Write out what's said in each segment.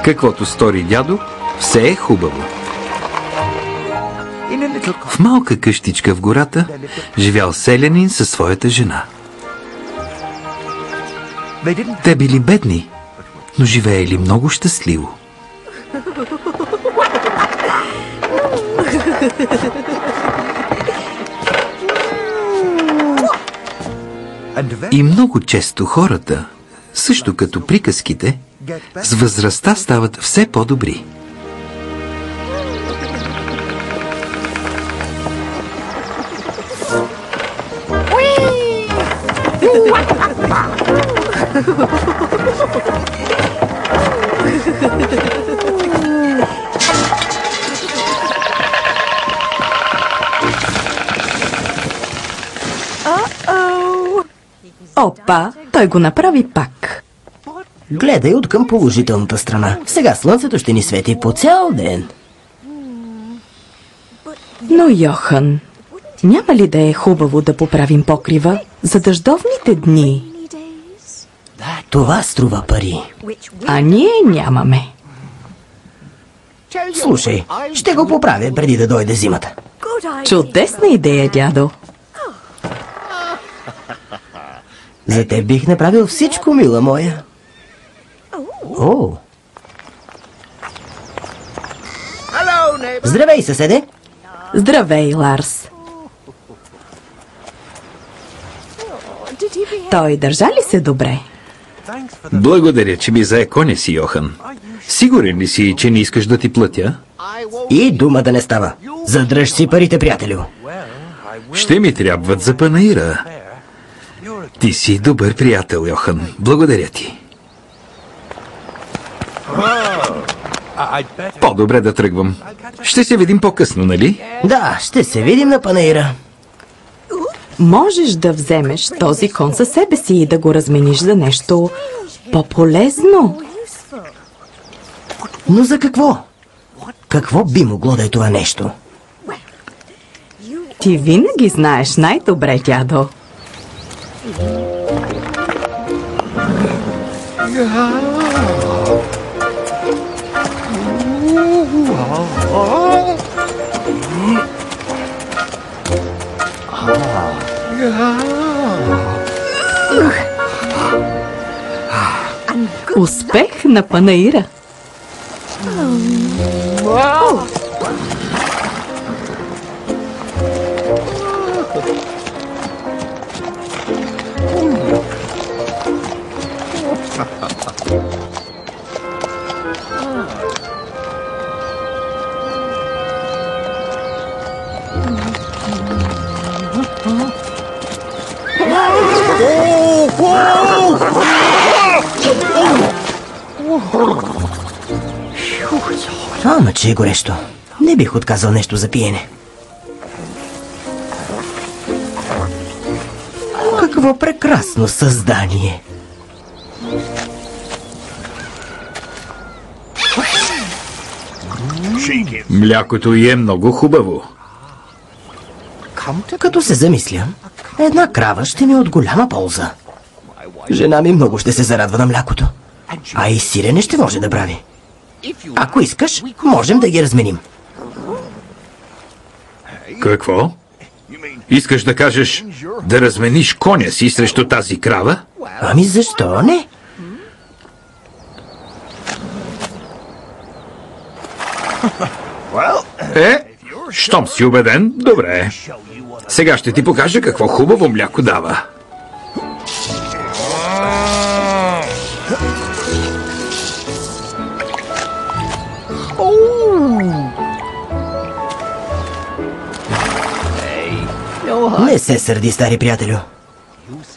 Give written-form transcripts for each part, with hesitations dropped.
Каквото стори дядо, все е хубаво. В малка къщичка в гората живял селянин със своята жена. Те били бедни, но живеели много щастливо. И много често хората, също като приказките, с възрастта стават все по-добри. Опа, той го направи пак. Гледай от към положителната страна. Сега слънцето ще ни свети по цял ден. Но, Йохан, няма ли да е хубаво да поправим покрива за дъждовните дни? Това струва пари. А ние нямаме. Слушай, ще го поправя преди да дойде зимата. Чудесна идея, дядо. За теб бих направил всичко, мила моя. О! Здравей, съседе! Здравей, Ларс. Той държа ли се добре? Благодаря, че ми зае коня си, Йохан. Сигурен ли си, че не искаш да ти платя? И дума да не става. Задръж си парите, приятелю. Ще ми трябват за панаира. Ти си добър приятел, Йохан. Благодаря ти. По-добре да тръгвам. Ще се видим по-късно, нали? Да, ще се видим на панаира. Можеш да вземеш този кон със себе си и да го размениш за нещо по-полезно. Но за какво? Какво би могло да е това нещо? Ти винаги знаеш най-добре, дядо. Успех на панаира! Ама, че е горещо. Не бих отказал нещо за пиене. Какво прекрасно създание! Млякото й е много хубаво. Като се замисля, една крава ще ми е от голяма полза. Жена ми много ще се зарадва на млякото. А и сирене ще може да прави. Ако искаш, можем да ги разменим. Какво? Искаш да кажеш да размениш коня си срещу тази крава? Ами защо не? Щом си убеден, добре. Сега ще ти покажа какво хубаво мляко дава. Не се сърди, стари приятелю.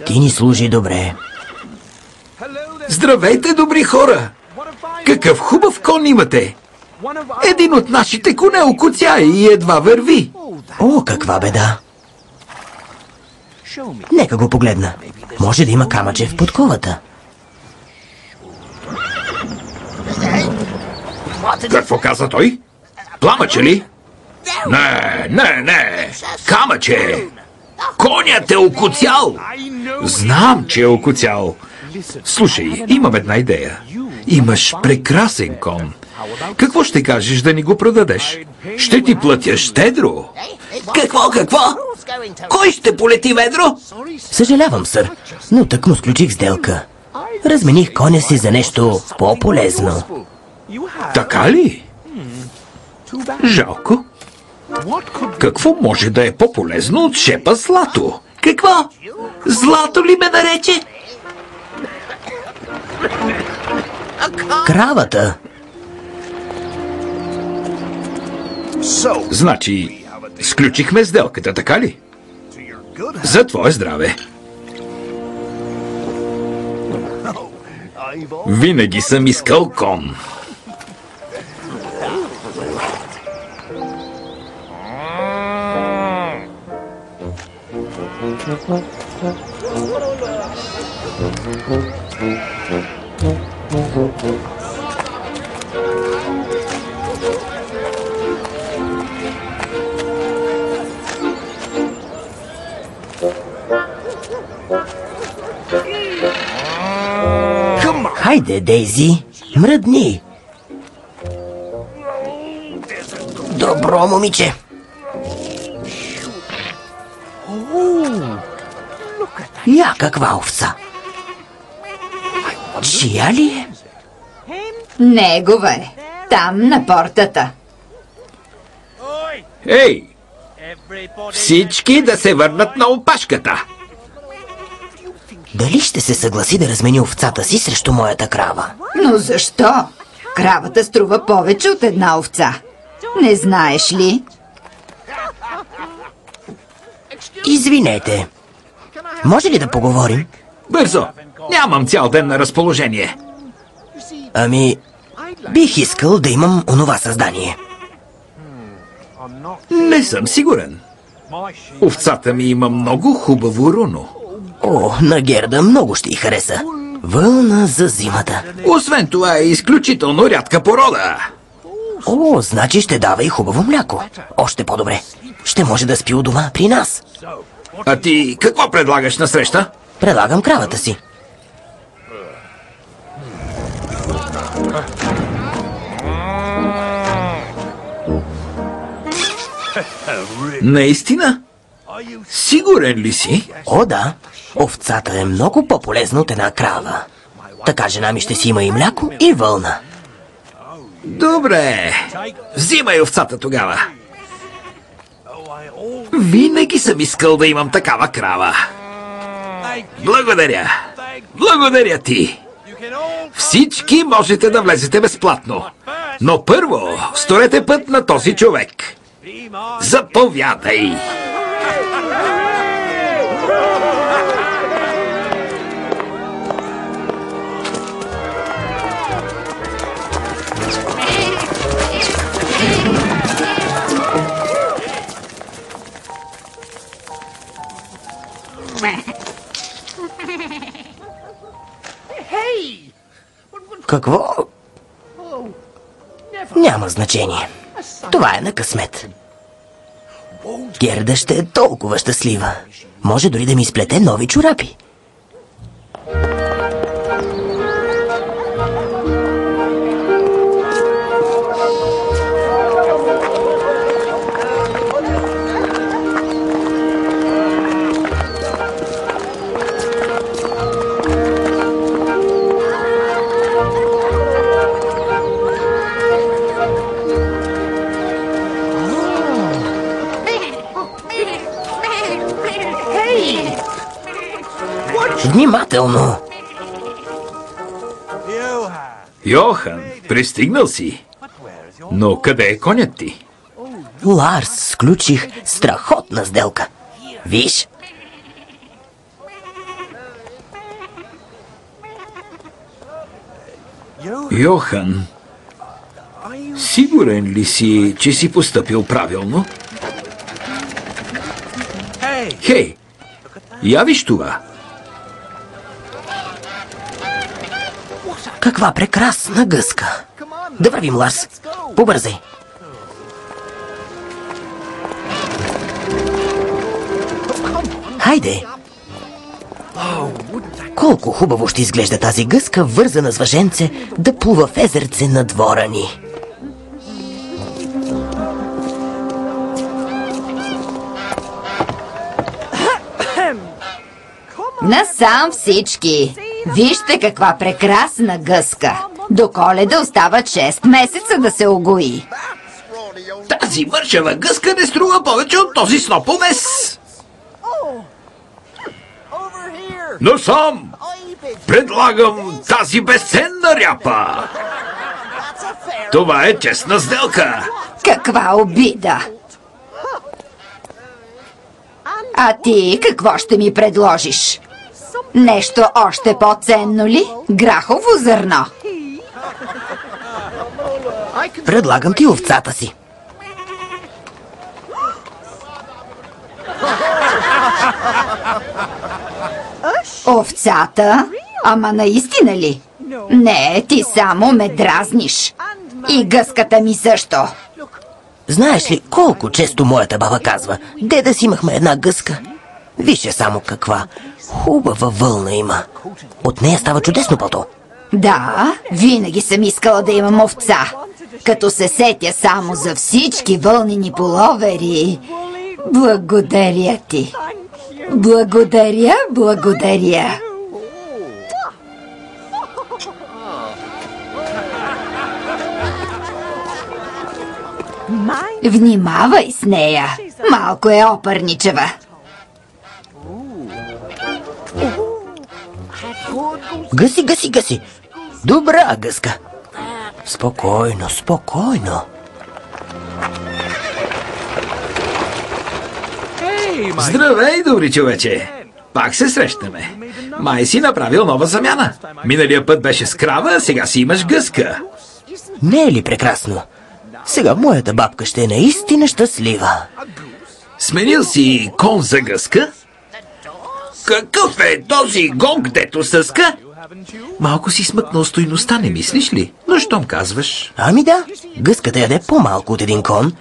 Ти ни служи добре. Здравейте, добри хора! Какъв хубав кон имате! Един от нашите коне окуця и едва върви. О, каква беда! Нека го погледна. Може да има камъче в подковата. Какво каза той? Пламъче ли? Не. Камъче! Конят е окуцял! Знам, че е окуцял. Слушай, имам една идея. Имаш прекрасен кон. Какво ще кажеш да ни го продадеш? Ще ти платя щедро. Какво? Кой ще полети ведро? Съжалявам, сър, но тъкмо сключих сделка. Размених коня си за нещо по-полезно. Така ли? Жалко. Какво може да е по-полезно от шепа злато? Какво? Злато ли ме нарече? Кравата. Значи, сключихме сделката, така ли? За твое здраве. Винаги съм искал кон. Хайде, Дейзи, мръдни. Добро, момиче. Я каква овца. Чия ли е? Негова е. Там на портата. Ей! Всички да се върнат на опашката. Дали ще се съгласи да размени овцата си срещу моята крава? Но защо? Кравата струва повече от една овца. Не знаеш ли? Извинете. Може ли да поговорим? Бързо! Нямам цял ден на разположение. Ами, бих искал да имам онова създание. Не съм сигурен. Овцата ми има много хубаво руно. О, на Герда много ще й хареса. Вълна за зимата. Освен това е изключително рядка порода. О, значи ще дава и хубаво мляко. Още по-добре. Ще може да спи у дома при нас. А ти какво предлагаш на среща? Предлагам кравата си. Наистина? Сигурен ли си? О, да. Овцата е много по-полезна от една крава. Така жена ми ще си има и мляко, и вълна. Добре. Взимай овцата тогава. Винаги съм искал да имам такава крава. Благодаря. Благодаря ти. Всички можете да влезете безплатно. Но първо, сторете път на този човек. Заповядай. Какво? Няма значение. Това е на късмет. Герда ще е толкова щастлива. Може дори да ми изплете нови чорапи. Внимателно! Йохан, пристигнал си. Но къде е конят ти? Ларс, сключих страхотна сделка. Виж. Йохан, сигурен ли си, че си постъпил правилно? Хей, я виж това. Каква прекрасна гъска. Да вървим, Ларс. Побързай. Хайде. Колко хубаво ще изглежда тази гъска, вързана с въженце, да плува в езерце на двора ни. Насам всички! Вижте каква прекрасна гъска! До Коледа остават 6 месеца да се огои. Тази мършава гъска не струва повече от този сноп овес. Но сам предлагам тази безценна ряпа. Това е честна сделка. Каква обида! А ти какво ще ми предложиш? Нещо още по-ценно ли? Грахово зърно. Предлагам ти овцата си. Овцата? Ама наистина ли? Не, ти само ме дразниш. И гъската ми също. Знаеш ли колко често моята баба казва: деда си имахме една гъска. Вижте само каква хубава вълна има. От нея става чудесно пълто. Да, винаги съм искала да имам овца. Като се сетя само за всички вълнени пуловери. Благодаря ти. Благодаря, благодаря. Внимавай с нея. Малко е опърничева. Гъси, гъси, гъси. Добра гъска. Спокойно, спокойно. Здравей, добри човече! Пак се срещаме. Май си направил нова замяна. Миналия път беше с крава, а сега си имаш гъска. Не е ли прекрасно? Сега моята бабка ще е наистина щастлива. Сменил си кон за гъска? Какъв е този гонг, дето съска? Малко си смъкнал стойността, не мислиш ли? Но щом казваш? Ами да, гъската яде по-малко от един кон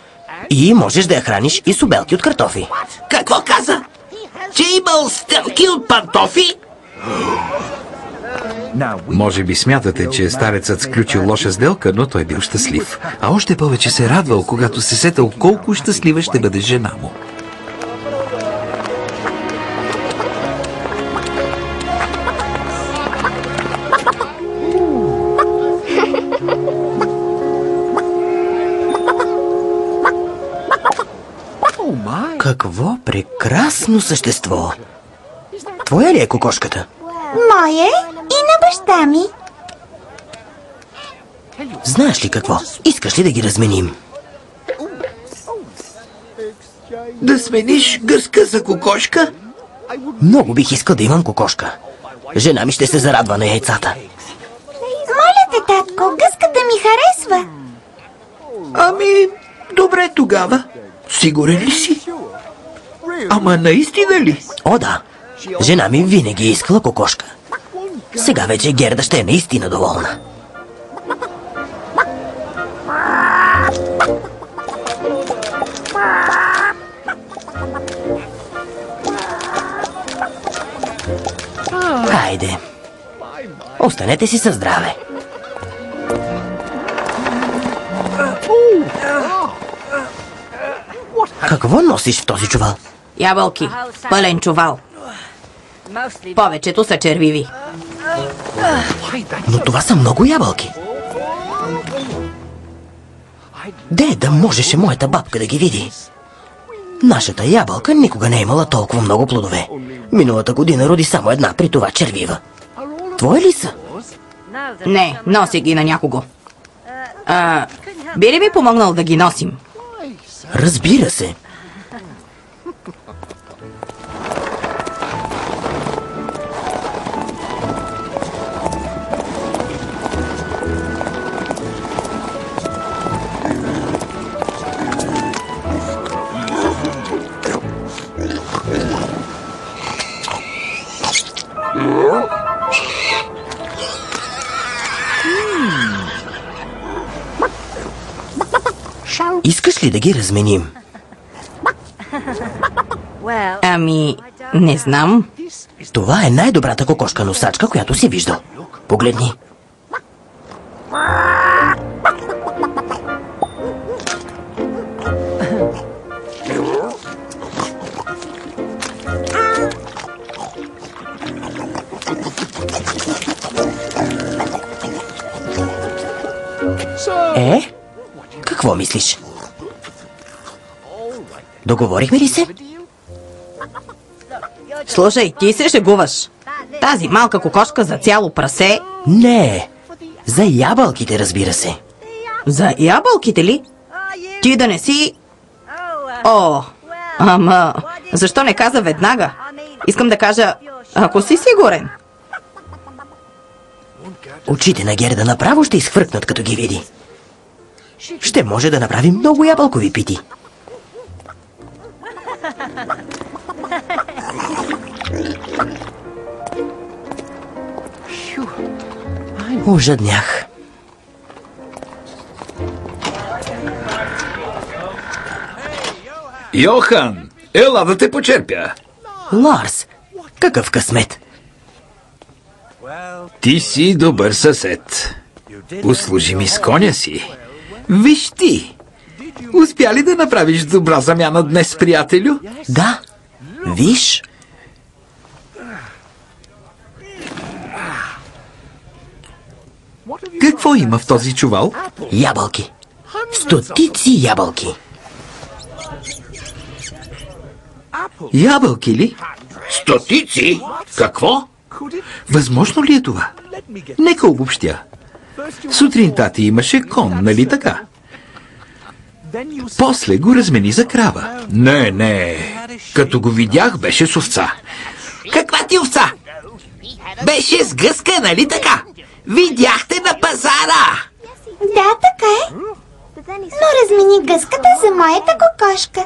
и можеш да я храниш и с обелки от картофи. Какво каза? Че имал стелки от пантофи? Може би смятате, че старецът сключил лоша сделка, но той бил щастлив. А още повече се радвал, когато се сетил колко щастлива ще бъде жена му. Какво прекрасно същество! Твоя ли е кокошката? Моя и на баща ми. Знаеш ли какво? Искаш ли да ги разменим? Да смениш гъска за кокошка? Много бих искал да имам кокошка. Жена ми ще се зарадва на яйцата. Моля те, татко, гъската ми харесва. Ами, добре тогава. Сигурен ли си? Ама наистина ли? О, да. Жена ми винаги е искала кокошка. Сега вече Герда ще е наистина доволна. Хайде. Останете си със здраве. Какво носиш в този чувал? Ябълки. Пълен чувал. Повечето са червиви. Но това са много ябълки. Де да можеше моята бабка да ги види? Нашата ябълка никога не е имала толкова много плодове. Миналата година роди само една, при това червива. Твои ли са? Не, носи ги на някого. Би ли ми помогнал да ги носим? Разбира се. Искаш ли да ги разменим? Ами, не знам. Това е най-добрата кокошка носачка, която си виждал. Погледни. Какво мислиш? Договорихме ли се? Слушай, ти се шегуваш. Тази малка кокошка за цяло прасе... Не, за ябълките, разбира се. За ябълките ли? Ти да не си... О, ама... Защо не каза веднага? Искам да кажа, ако си сигурен. Очите на Герда направо ще изхвъркнат, като ги види. Ще може да направи много ябълкови пити. Ожаднях. Йохан, ела да те почерпя. Ларс, какъв късмет. Ти си добър съсед. Услужи ми с коня си. Виж ти, успя ли да направиш добра замяна днес, приятелю? Да, виж. Какво има в този чувал? Ябълки. Стотици ябълки. Ябълки ли? Стотици? Какво? Възможно ли е това? Нека обобщя. Сутринта ти имаше кон, нали така? После го размени за крава. Не. Като го видях, беше с овца. Каква ти овца? Беше с гъска, нали така? Видяхте на пазара. Да, така е. Но размени гъската за моята кокошка.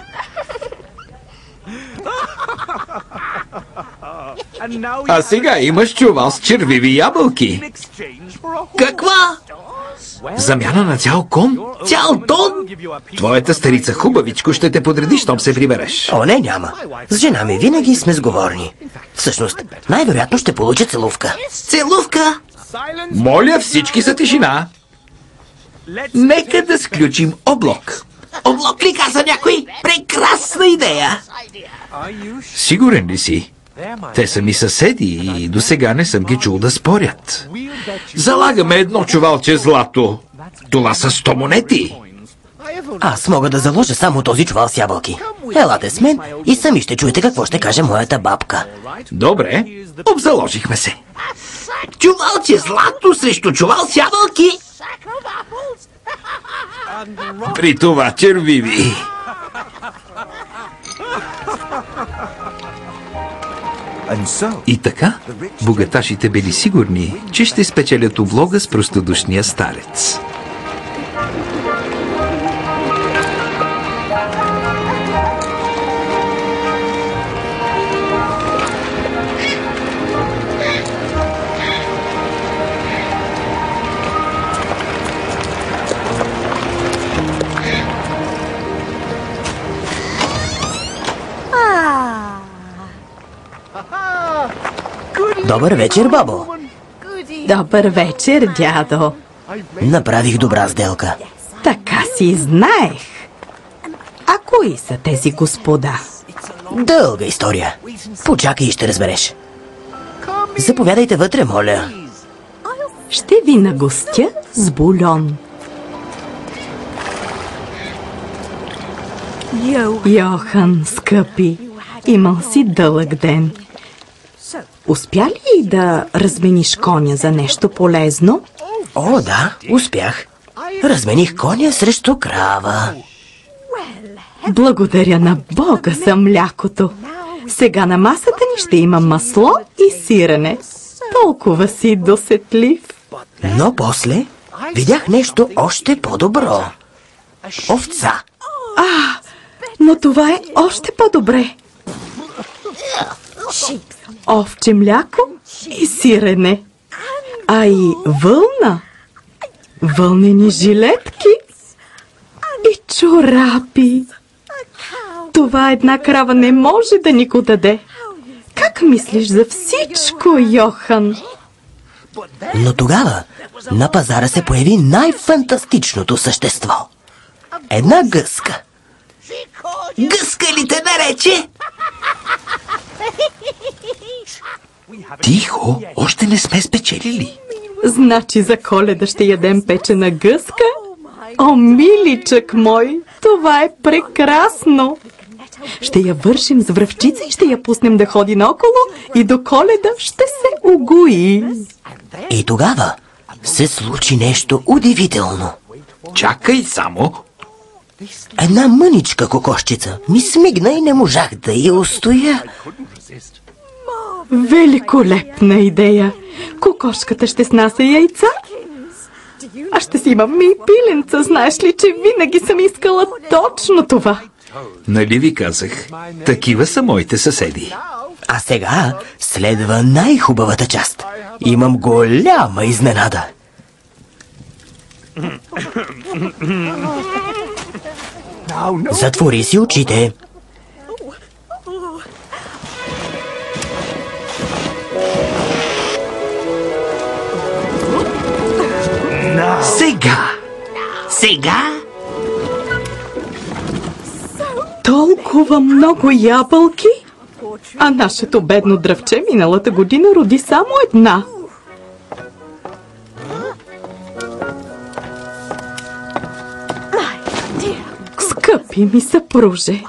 А сега имаш чувал с червиви ябълки. Каква? Замяна на цял кон? Цял тон? Твоята старица хубавичко ще те подреди, щом се прибереш. О, не, няма. С жена ми винаги сме сговорни. Всъщност, най-вероятно ще получа целувка. Целувка? Моля всички за тишина. Нека да сключим облак. Облак ли каза някой? Прекрасна идея! Сигурен ли си? Те са ми съседи и до сега не съм ги чул да спорят. Залагаме едно чувалче злато. Това са 100 монети. Аз мога да заложа само този чувал с ябълки. Елате с мен и сами ще чуете какво ще каже моята бабка. Добре, обзаложихме се. Чувалче злато срещу чувал с ябълки? При това червиви. И така, богаташите били сигурни, че ще спечелят облога с простодушния старец. Добър вечер, бабо. Добър вечер, дядо. Направих добра сделка. Така си знаех. А кои са тези господа? Дълга история. Почакай и ще разбереш. Заповядайте вътре, моля. Ще ви нагостя с бульон. Йохан, скъпи, имал си дълъг ден. Успя ли да размениш коня за нещо полезно? О, да, успях. Размених коня срещу крава. Благодаря на Бога за млякото. Сега на масата ни ще има масло и сирене. Толкова си досетлив. Но после видях нещо още по-добро. Овца. Но това е още по-добре. Овче мляко и сирене. А и вълна. Вълнени жилетки и чорапи. Това една крава не може да ни го даде. Как мислиш за всичко, Йохан? Но тогава на пазара се появи най-фантастичното същество. Една гъска. Гъска ли те нарече? Тихо, още не сме спечелили. Значи за Коледа ще ядем печена гъска? О, миличък мой, това е прекрасно! Ще я вършим с връвчица и ще я пуснем да ходи наоколо и до Коледа ще се угои. И тогава се случи нещо удивително. Чакай само. Една мъничка кокошчица ми смигна и не можах да я устоя. Великолепна идея! Кокошката ще снася яйца. Аз ще си имам и пиленца, знаеш ли, че винаги съм искала точно това. Нали ви казах, такива са моите съседи. А сега следва най-хубавата част. Имам голяма изненада. Затвори си очите. Сега? Толкова много ябълки? А нашето бедно дръвче миналата година роди само една. Скъпи ми съпруже,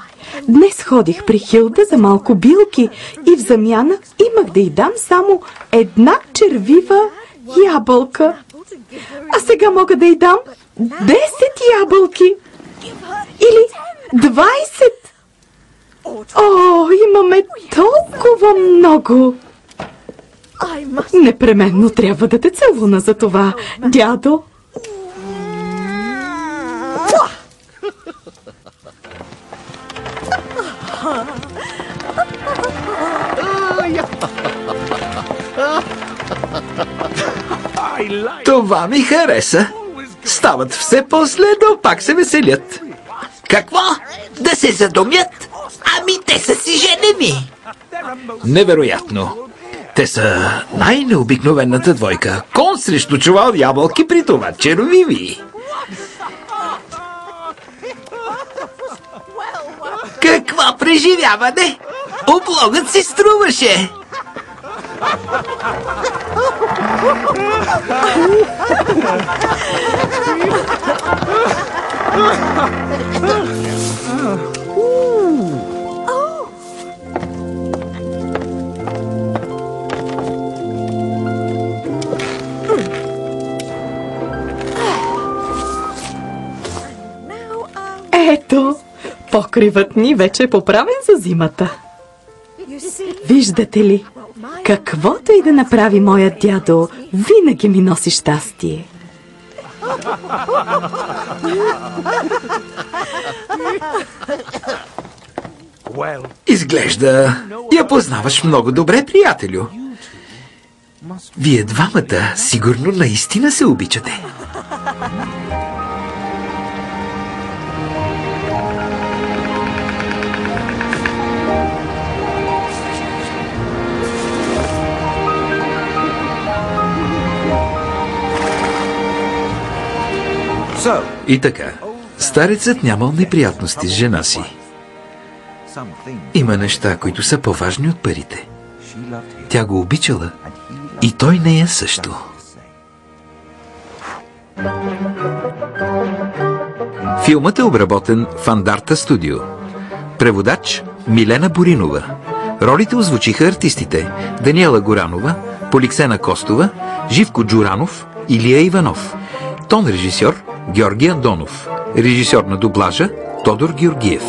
днес ходих при Хилда за малко билки и в замяна имах да й дам само една червива ябълка. А сега мога да й дам 10 ябълки. Или 20. О, имаме толкова много. Непременно трябва да те целуна за това, дядо. Това ми хареса. Стават все по-следно, пак се веселят. Какво? Да се задумят? Ами те са си женени. Невероятно. Те са най-необикновената двойка. Кон срещу чувал ябълки, при това червиви. Какво преживяване? Облогът си струваше. Ето, покривът ни вече е поправен за зимата. Виждате ли, каквото и да направи моят дядо, винаги ми носи щастие. Изглежда, я познаваш много добре, приятелю. Вие двамата сигурно наистина се обичате. И така, старецът нямал неприятности с жена си. Има неща, които са по-важни от парите. Тя го обичала и той нея също. Филмът е обработен в Андарта Студио. Преводач Милена Боринова. Ролите озвучиха артистите Даниела Горанова, Поликсена Костова, Живко Джуранов, Илия Иванов. Тон режисьор Георги Андонов. Режисьор на дублажа Тодор Георгиев.